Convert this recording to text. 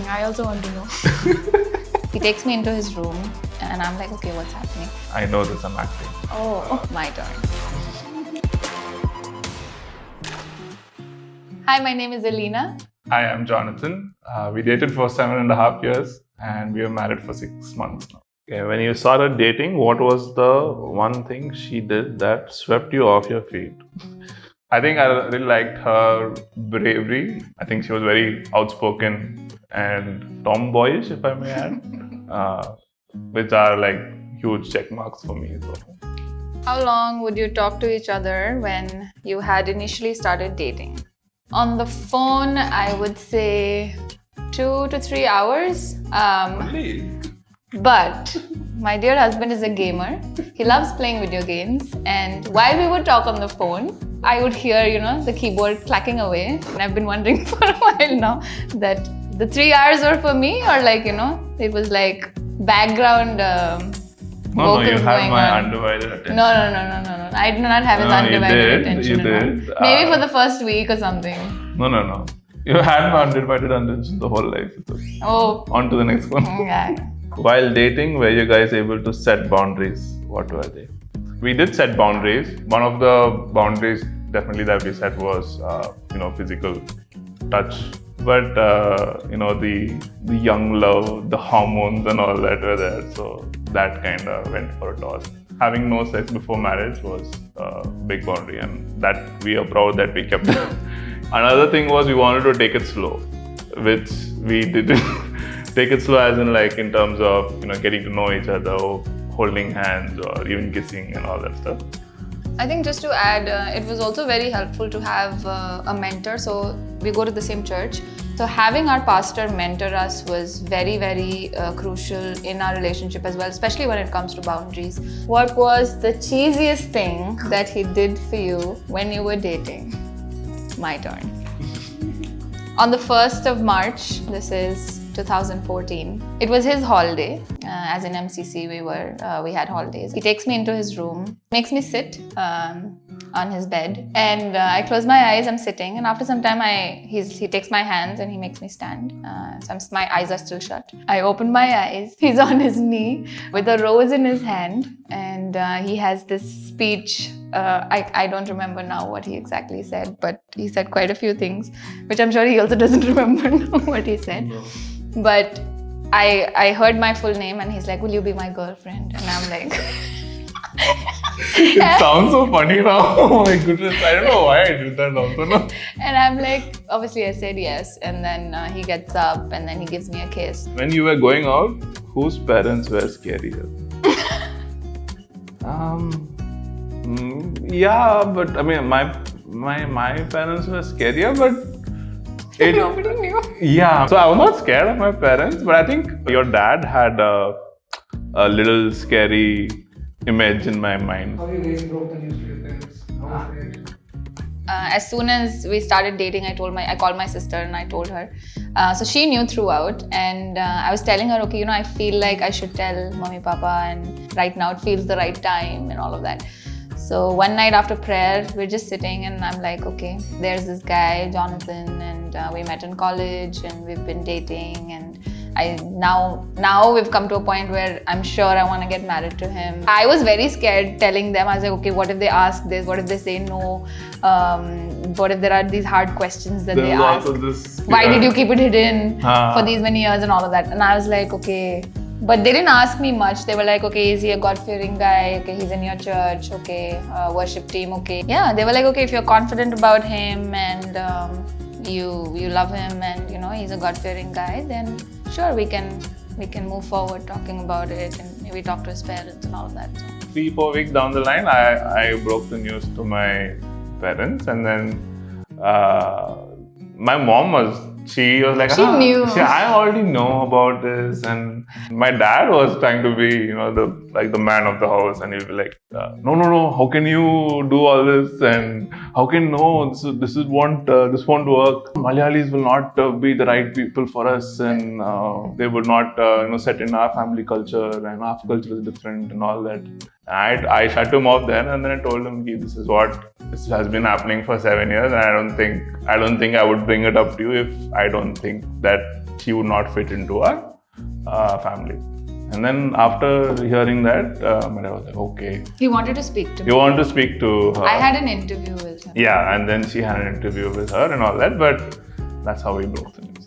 I also want to know. He takes me into his room and I'm like, okay, what's happening? I know this, I'm acting. Oh, my turn. Hi, my name is Elina. Hi, I'm Jonathan. We dated for 7.5 years and we were married for 6 months now. Okay, when you started dating, what was the one thing she did that swept you off your feet? I think I really liked her bravery. I think she was very outspoken and tomboyish, if I may add, which are like huge check marks for me. So. How long would you talk to each other when you had initially started dating? On the phone, I would say 2 to 3 hours. Really? But my dear husband is a gamer. He loves playing video games. And while we would talk on the phone, I would hear, the keyboard clacking away. And I've been wondering for a while now that the 3 hours were for me or it was like background No, you vocals had going my on. undivided attention. No. I do not have his undivided attention. You did. Maybe for the first week or something. No. You had my undivided attention the whole life. Oh. On to the next one. Yeah. While dating, were you guys able to set boundaries? What were they? We did set boundaries. One of the boundaries definitely that we set was, physical touch. But, the young love, the hormones and all that were there. So that kind of went for a toss. Having no sex before marriage was a big boundary and that we are proud that we kept that. Another thing was we wanted to take it slow, which we didn't. Take it slow as in terms of, getting to know each other, or holding hands or even kissing and all that stuff. I think just to add, it was also very helpful to have a mentor. So we go to the same church. So having our pastor mentor us was very, very crucial in our relationship as well, especially when it comes to boundaries. What was the cheesiest thing that he did for you when you were dating? My turn. On the 1st of March, this is 2014. It was his holiday. As in MCC, we had holidays. He takes me into his room, makes me sit on his bed, and I close my eyes. I'm sitting, and after some time, he takes my hands and he makes me stand. My eyes are still shut. I open my eyes. He's on his knee with a rose in his hand, and he has this speech. I don't remember now what he exactly said, but he said quite a few things, which I'm sure he also doesn't remember now what he said. No. But I heard my full name and he's like, will you be my girlfriend? And I'm like... It sounds so funny now. Oh my goodness. I don't know why I did that also. No. And I'm like, obviously I said yes. And then he gets up and then he gives me a kiss. When you were going out, whose parents were scarier? Yeah, but I mean, my parents were scarier, but nobody knew. Yeah, so I was not scared of my parents, but I think your dad had a little scary image in my mind. How you guys broke the news to your parents? How was the reaction? As soon as we started dating, I called my sister and I told her. So she knew throughout, and I was telling her, okay, I feel like I should tell mommy, papa, and right now it feels the right time and all of that. So one night after prayer, we're just sitting and I'm like, okay, there's this guy, Jonathan, and we met in college and we've been dating, and now we've come to a point where I'm sure I want to get married to him. I was very scared telling them. I was like, okay, what if they ask this? What if they say no? What if there are these hard questions that they ask? Why did you keep it hidden for these many years and all of that? And I was like, okay. But they didn't ask me much. They were like, okay, is he a God-fearing guy? Okay, he's in your church. Okay, worship team. Okay. Yeah, they were like, okay, if you're confident about him and you love him and he's a God-fearing guy, then sure, we can move forward talking about it and maybe talk to his parents and all of that. So. 3-4 weeks down the line, I broke the news to my parents, and then my mom she was like, she knew. I already know about this. And my dad was trying to be, the man of the house, and he'd be like, no, how can you do all this? And how can this won't work. Malayalis will not be the right people for us, and they would not, set in our family culture, and our culture is different and all that. I shut him off then, and then I told him, this has been happening for 7 years, and I don't think I would bring it up to you if I don't think that she would not fit into our family. And then after hearing that, I was like, okay. He wanted to speak to me. You want to speak to her? I had an interview with him. Yeah, and then she had an interview with her and all that, but that's how we broke things.